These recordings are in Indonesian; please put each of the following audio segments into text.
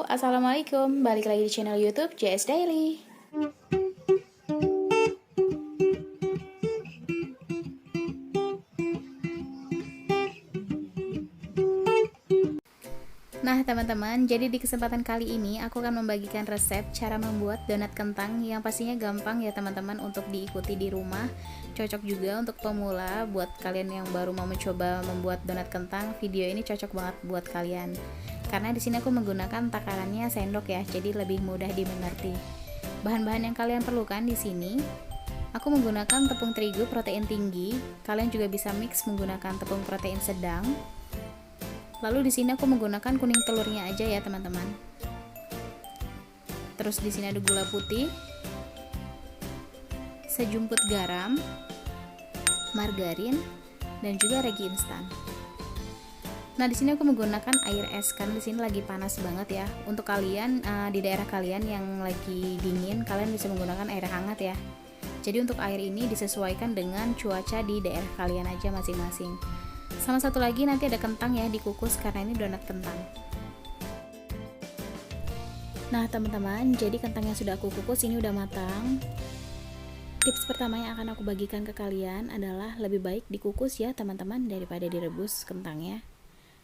Assalamualaikum. Balik lagi di channel YouTube JS Daily. Nah teman-teman, jadi di kesempatan kali ini aku akan membagikan resep cara membuat donat kentang yang pastinya gampang ya teman-teman untuk diikuti di rumah. Cocok juga untuk pemula, buat kalian yang baru mau mencoba membuat donat kentang, video ini cocok banget buat kalian. Karena di sini aku menggunakan takarannya sendok ya, jadi lebih mudah dimengerti. Bahan-bahan yang kalian perlukan di sini, aku menggunakan tepung terigu protein tinggi. Kalian juga bisa mix menggunakan tepung protein sedang. Lalu di sini aku menggunakan kuning telurnya aja ya teman-teman. Terus di sini ada gula putih, sejumput garam, margarin, dan juga ragi instan. Nah di sini aku menggunakan air es karena di sini lagi panas banget ya. Untuk kalian di daerah kalian yang lagi dingin, kalian bisa menggunakan air hangat ya. Jadi untuk air ini disesuaikan dengan cuaca di daerah kalian aja masing-masing. Sama satu lagi nanti ada kentang ya dikukus karena ini donat kentang. Nah teman-teman, jadi kentang yang sudah aku kukus ini udah matang. Tips pertama yang akan aku bagikan ke kalian adalah lebih baik dikukus ya teman-teman daripada direbus kentangnya.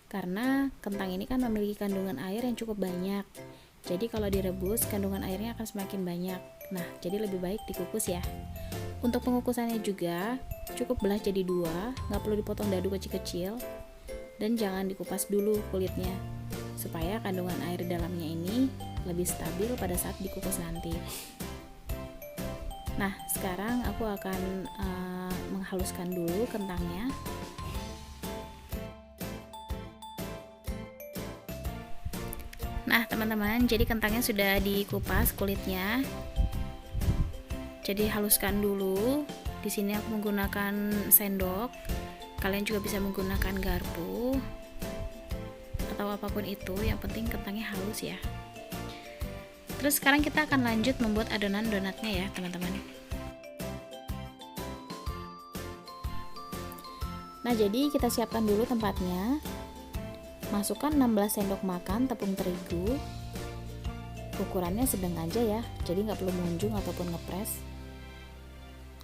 Karena kentang ini kan memiliki kandungan air yang cukup banyak. Jadi kalau direbus kandungan airnya akan semakin banyak. Nah, jadi lebih baik dikukus ya. Untuk pengukusannya juga cukup belah jadi dua, nggak perlu dipotong dadu kecil-kecil. Dan jangan dikupas dulu kulitnya, supaya kandungan air di dalamnya ini lebih stabil pada saat dikukus nanti. Nah, sekarang aku akan menghaluskan dulu kentangnya. Nah teman-teman, jadi kentangnya sudah dikupas kulitnya. Jadi haluskan dulu. Di sini aku menggunakan sendok. Kalian juga bisa menggunakan garpu atau apapun itu. Yang penting kentangnya halus ya. Terus sekarang kita akan lanjut membuat adonan donatnya ya teman-teman. Nah jadi kita siapkan dulu tempatnya. Masukkan 16 sendok makan tepung terigu. Ukurannya sedang aja ya, jadi nggak perlu mengunjung ataupun ngepres.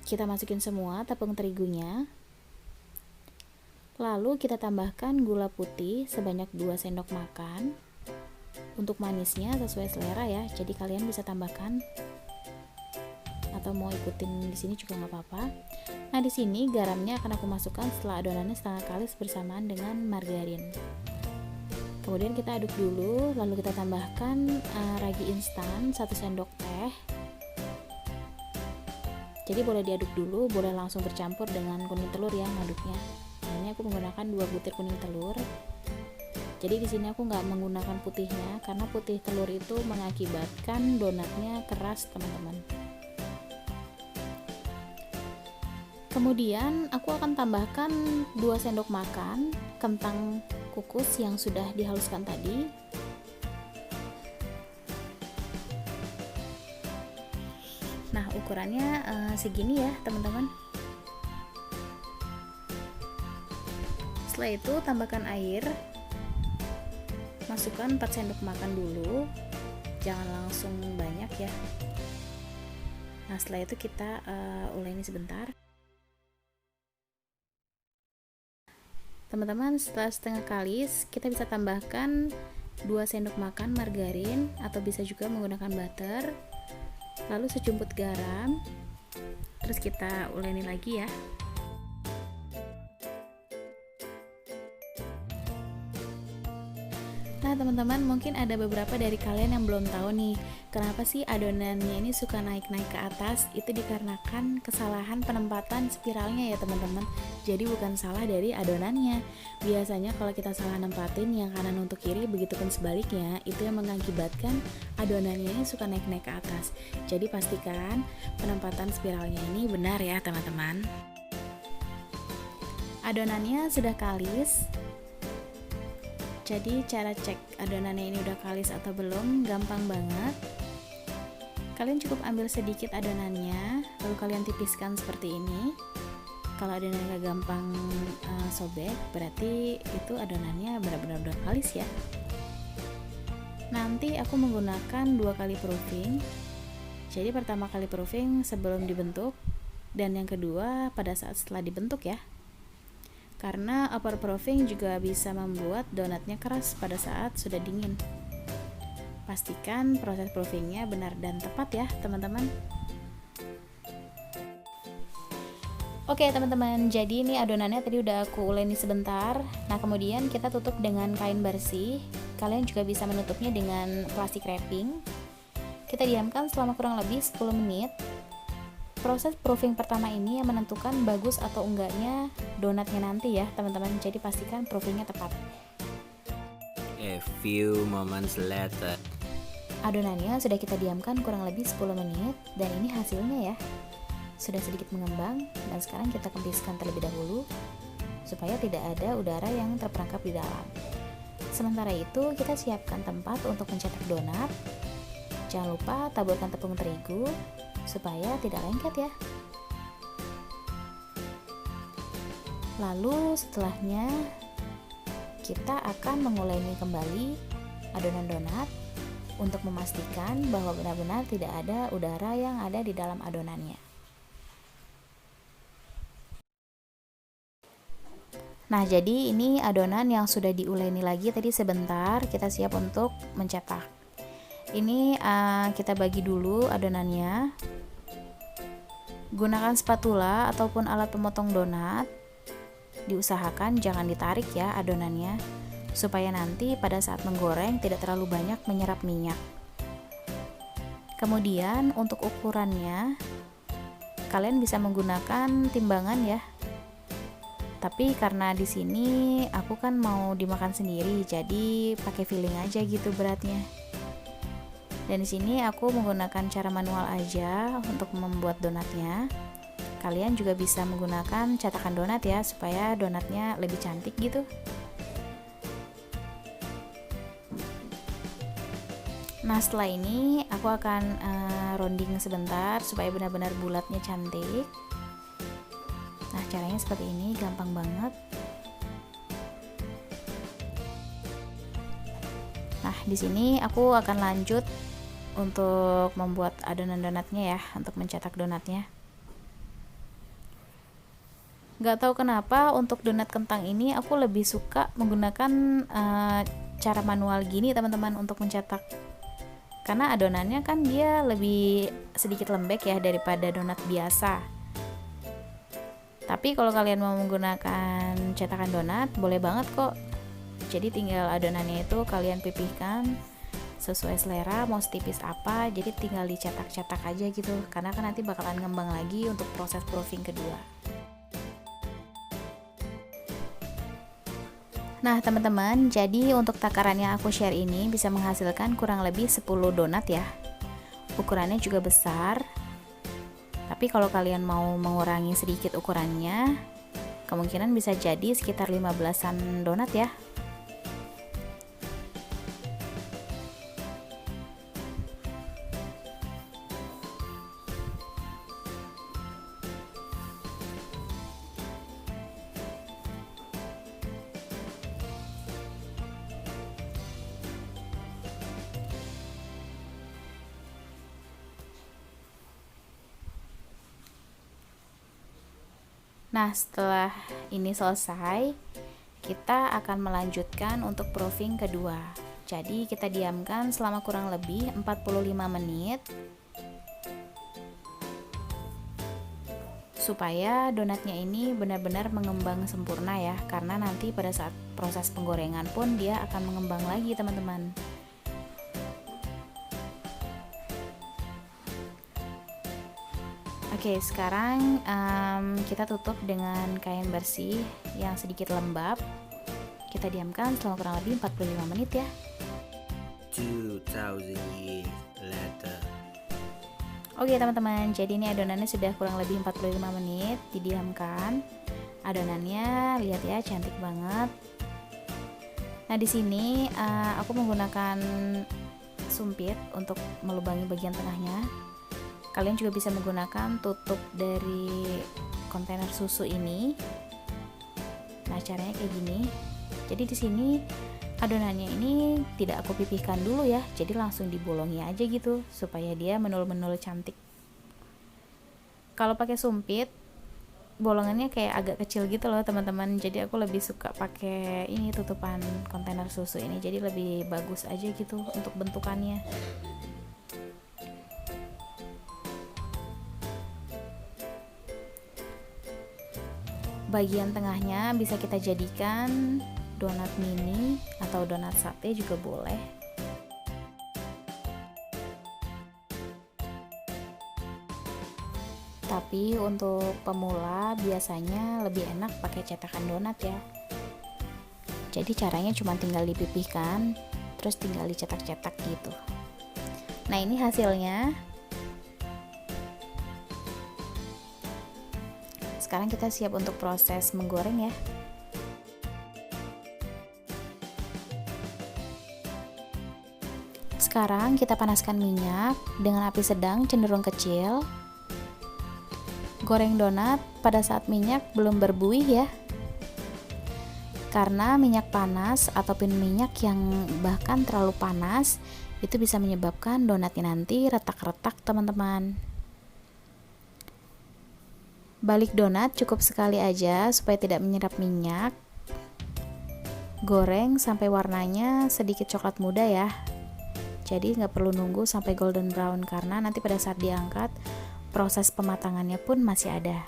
Kita masukin semua tepung terigunya. Lalu kita tambahkan gula putih sebanyak 2 sendok makan. Untuk manisnya sesuai selera ya, jadi kalian bisa tambahkan atau mau ikutin di sini juga nggak apa-apa. Nah di sini garamnya akan aku masukkan setelah adonannya setengah kalis bersamaan dengan margarin. Kemudian kita aduk dulu, lalu kita tambahkan ragi instan 1 sendok teh. Jadi boleh diaduk dulu, boleh langsung bercampur dengan kuning telur ya ngaduknya. Nah, ini aku menggunakan 2 butir kuning telur. Jadi di sini aku nggak menggunakan putihnya karena putih telur itu mengakibatkan donatnya keras teman-teman. Kemudian aku akan tambahkan 2 sendok makan kentang kukus yang sudah dihaluskan tadi. Nah ukurannya segini ya teman-teman. Setelah itu tambahkan air. Masukkan 4 sendok makan dulu. Jangan langsung banyak ya. Nah setelah itu kita uleni sebentar. Teman-teman, setelah setengah kalis kita bisa tambahkan 2 sendok makan margarin atau bisa juga menggunakan butter, lalu sejumput garam, terus kita uleni lagi ya. Nah teman-teman, mungkin ada beberapa dari kalian yang belum tahu nih, kenapa sih adonannya ini suka naik-naik ke atas. Itu dikarenakan kesalahan penempatan spiralnya ya teman-teman. Jadi bukan salah dari adonannya. Biasanya kalau kita salah nempatin yang kanan untuk kiri, begitupun sebaliknya, itu yang mengakibatkan adonannya ini suka naik-naik ke atas. Jadi pastikan penempatan spiralnya ini benar ya teman-teman. Adonannya sudah kalis. Jadi cara cek adonannya ini udah kalis atau belum gampang banget. Kalian cukup ambil sedikit adonannya, lalu kalian tipiskan seperti ini. Kalau adonannya gampang sobek, berarti itu adonannya benar-benar udah kalis ya. Nanti aku menggunakan 2 kali proofing. Jadi pertama kali proofing sebelum dibentuk, dan yang kedua pada saat setelah dibentuk ya. Karena upper proofing juga bisa membuat donatnya keras pada saat sudah dingin. Pastikan proses proofingnya benar dan tepat ya teman-teman. Oke teman-teman, jadi ini adonannya tadi udah aku uleni sebentar. Nah kemudian kita tutup dengan kain bersih. Kalian juga bisa menutupnya dengan plastik wrapping. Kita diamkan selama kurang lebih 10 menit. Proses proofing pertama ini yang menentukan bagus atau enggaknya donatnya nanti ya teman-teman. Jadi pastikan proofingnya tepat. A few moments later. Adonannya sudah kita diamkan kurang lebih 10 menit dan ini hasilnya ya. Sudah sedikit mengembang dan sekarang kita kempiskan terlebih dahulu supaya tidak ada udara yang terperangkap di dalam. Sementara itu kita siapkan tempat untuk mencetak donat. Jangan lupa taburkan tepung terigu supaya tidak lengket ya. Lalu setelahnya kita akan menguleni kembali adonan donat untuk memastikan bahwa benar-benar tidak ada udara yang ada di dalam adonannya. Nah, jadi ini adonan yang sudah diuleni lagi tadi sebentar, kita siap untuk mencetak. Ini kita bagi dulu adonannya. Gunakan spatula ataupun alat pemotong donat. Diusahakan jangan ditarik ya adonannya, supaya nanti pada saat menggoreng tidak terlalu banyak menyerap minyak. Kemudian untuk ukurannya, kalian bisa menggunakan timbangan ya. Tapi karena di sini aku kan mau dimakan sendiri, jadi pakai feeling aja gitu beratnya. Dan di sini aku menggunakan cara manual aja untuk membuat donatnya. Kalian juga bisa menggunakan cetakan donat ya, supaya donatnya lebih cantik gitu. Nah setelah ini aku akan rounding sebentar supaya benar-benar bulatnya cantik. Nah, caranya seperti ini, gampang banget. Nah, di sini aku akan lanjut untuk membuat adonan donatnya ya, untuk mencetak donatnya. Gak tahu kenapa untuk donat kentang ini aku lebih suka menggunakan cara manual gini teman-teman untuk mencetak. Karena adonannya kan dia lebih sedikit lembek ya daripada donat biasa. Tapi kalau kalian mau menggunakan cetakan donat, boleh banget kok. Jadi tinggal adonannya itu kalian pipihkan sesuai selera, mau setipis apa, jadi tinggal dicetak-cetak aja gitu. Karena kan nanti bakalan ngembang lagi untuk proses proofing kedua. Nah teman-teman, jadi untuk takaran yang aku share ini bisa menghasilkan kurang lebih 10 donat ya. Ukurannya juga besar. Tapi kalau kalian mau mengurangi sedikit ukurannya, kemungkinan bisa jadi sekitar 15-an donat ya. Nah, setelah ini selesai, kita akan melanjutkan untuk proofing kedua. Jadi, kita diamkan selama kurang lebih 45 menit supaya donatnya ini benar-benar mengembang sempurna ya, karena nanti pada saat proses penggorengan pun dia akan mengembang lagi, teman-teman. Oke, sekarang kita tutup dengan kain bersih yang sedikit lembab. Kita diamkan selama kurang lebih 45 menit ya. 2000 years later. Oke teman-teman, jadi ini adonannya sudah kurang lebih 45 menit didiamkan. Adonannya lihat ya, cantik banget. Nah, di sini aku menggunakan sumpit untuk melubangi bagian tengahnya. Kalian juga bisa menggunakan tutup dari kontainer susu ini. Nah, caranya kayak gini. Jadi di sini Adonannya ini tidak aku pipihkan dulu ya, jadi langsung dibolongi aja gitu supaya dia menul-menul cantik. Kalau pakai sumpit, bolongannya kayak agak kecil gitu loh teman-teman, jadi aku lebih suka pakai ini tutupan kontainer susu ini, jadi lebih bagus aja gitu untuk bentukannya. Bagian tengahnya bisa kita jadikan donat mini atau donat sate juga boleh. Tapi untuk pemula biasanya lebih enak pakai cetakan donat ya. Jadi caranya cuma tinggal dipipihkan, terus tinggal dicetak-cetak gitu. Nah, ini hasilnya. Sekarang kita siap untuk proses menggoreng ya. Sekarang kita panaskan minyak dengan api sedang cenderung kecil. Goreng donat pada saat minyak belum berbuih ya. Karena minyak panas ataupun minyak yang bahkan terlalu panas itu bisa menyebabkan donatnya nanti retak-retak teman-teman. Balik donat cukup sekali aja supaya tidak menyerap minyak. Goreng sampai warnanya sedikit coklat muda ya. Jadi nggak perlu nunggu sampai golden brown karena nanti pada saat diangkat proses pematangannya pun masih ada.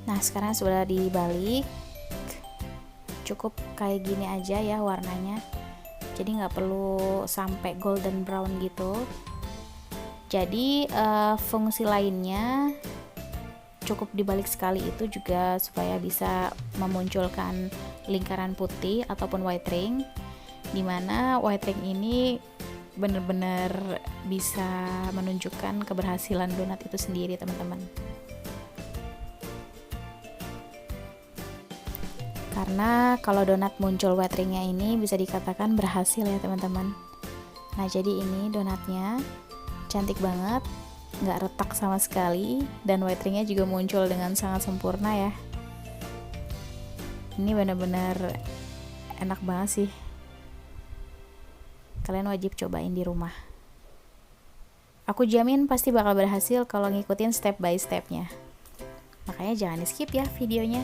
Nah, sekarang sudah dibalik. Cukup kayak gini aja ya warnanya. Jadi nggak perlu sampai golden brown gitu. Jadi fungsi lainnya cukup dibalik sekali itu juga supaya bisa memunculkan lingkaran putih ataupun white ring, dimana white ring ini benar-benar bisa menunjukkan keberhasilan donat itu sendiri teman-teman. Karena kalau donat muncul white ringnya ini bisa dikatakan berhasil ya teman-teman. Nah, jadi ini donatnya cantik banget, nggak retak sama sekali, dan white ringnya juga muncul dengan sangat sempurna ya. Ini benar-benar enak banget sih. Kalian wajib cobain di rumah. Aku jamin pasti bakal berhasil kalau ngikutin step by stepnya. Makanya jangan di skip ya videonya.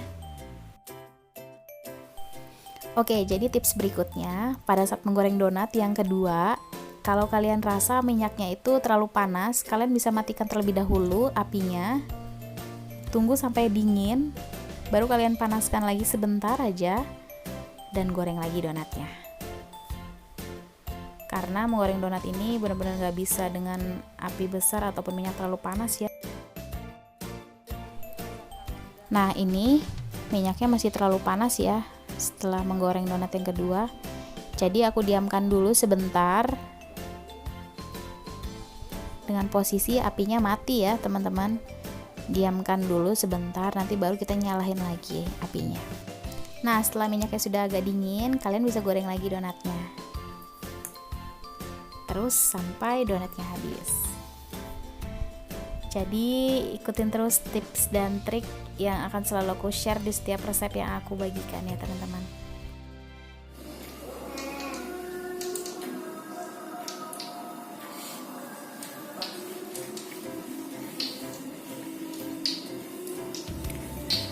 Oke, jadi tips berikutnya pada saat menggoreng donat yang kedua, kalau kalian rasa minyaknya itu terlalu panas, kalian bisa matikan terlebih dahulu apinya. Tunggu sampai dingin, baru kalian panaskan lagi sebentar aja dan goreng lagi donatnya. Karena menggoreng donat ini benar-benar nggak bisa dengan api besar ataupun minyak terlalu panas ya. Nah, ini minyaknya masih terlalu panas ya setelah menggoreng donat yang kedua. Jadi aku diamkan dulu sebentar dengan posisi apinya mati ya teman-teman. Diamkan dulu sebentar, nanti baru kita nyalain lagi apinya. Nah, setelah minyaknya sudah agak dingin, kalian bisa goreng lagi donatnya. Terus sampai donatnya habis. Jadi ikutin terus tips dan trik yang akan selalu aku share di setiap resep yang aku bagikan ya teman-teman.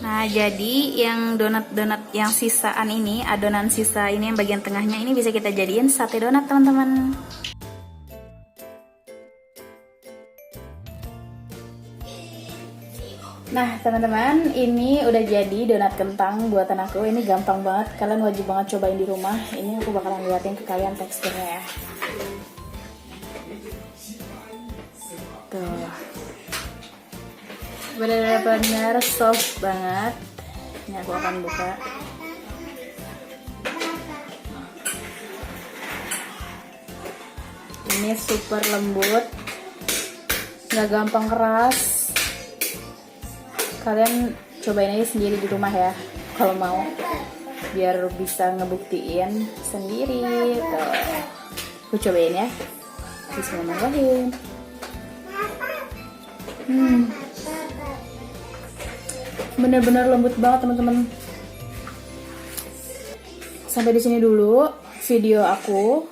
Nah, jadi yang donat-donat yang sisaan ini, adonan sisa ini yang bagian tengahnya ini bisa kita jadiin sate donat teman-teman. Nah teman-teman, ini udah jadi donat kentang buatan aku. Ini gampang banget, kalian wajib banget cobain di rumah. Ini aku bakalan liatin ke kalian teksturnya ya. Tuh, benar-benar soft banget. Ini aku akan buka. Ini super lembut, nggak gampang keras. Kalian cobain aja sendiri di rumah ya kalau mau, biar bisa ngebuktiin sendiri. Tuh, aku cobain ya. Bismillahirrahmanirrahim. Bener-bener lembut banget teman-teman. Sampai di sini dulu video aku.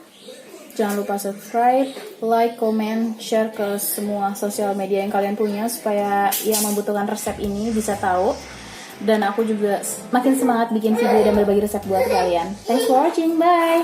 Jangan lupa subscribe, like, comment, share ke semua sosial media yang kalian punya supaya yang membutuhkan resep ini bisa tahu. Dan aku juga makin semangat bikin video dan berbagi resep buat kalian. Thanks for watching, bye!